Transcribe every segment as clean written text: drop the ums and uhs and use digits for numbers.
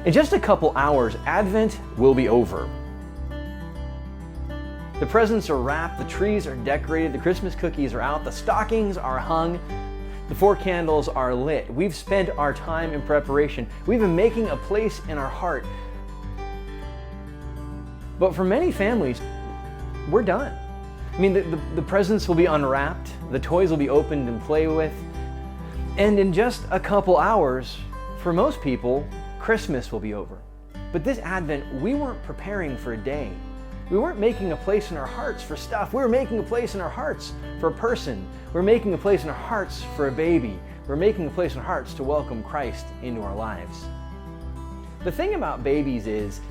In just a couple hours, Advent will be over. The presents are wrapped, the trees are decorated, the Christmas cookies are out, the stockings are hung, the 4 candles are lit. We've spent our time in preparation. We've been making a place in our heart. But for many families, we're done. I mean, the presents will be unwrapped, the toys will be opened and played with, and in just a couple hours, for most people, Christmas will be over. But this Advent, we weren't preparing for a day. We weren't making a place in our hearts for stuff. We were making a place in our hearts for a person. We're making a place in our hearts for a baby. We're making a place in our hearts to welcome Christ into our lives. The thing about babies is,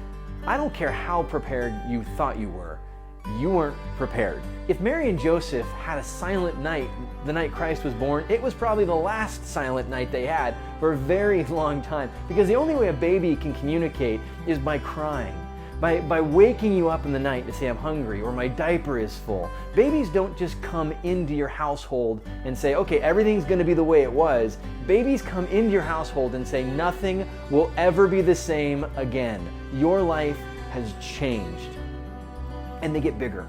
I don't care how prepared you thought you weren't prepared. If Mary and Joseph had a silent night the night Christ was born, it was probably the last silent night they had for a very long time. Because the only way a baby can communicate is by crying, by waking you up in the night to say, I'm hungry, or my diaper is full. Babies don't just come into your household and say, okay, everything's gonna be the way it was. Babies come into your household and say, nothing will ever be the same again. Your life has changed. And they get bigger,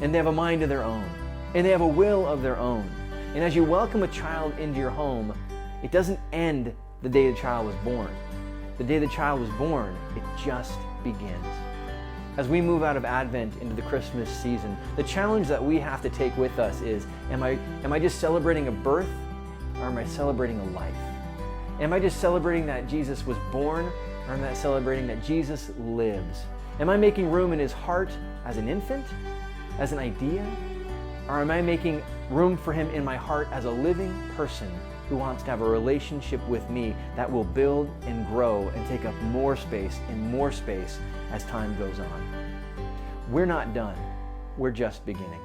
and they have a mind of their own, and they have a will of their own. And as you welcome a child into your home, it doesn't end the day the child was born. The day the child was born, it just begins. As we move out of Advent into the Christmas season, the challenge that we have to take with us is, am I just celebrating a birth, or am I celebrating a life? Am I just celebrating that Jesus was born, or am I celebrating that Jesus lives? Am I making room in his heart as an infant, as an idea? Or am I making room for him in my heart as a living person who wants to have a relationship with me that will build and grow and take up more space and more space as time goes on? We're not done. We're just beginning.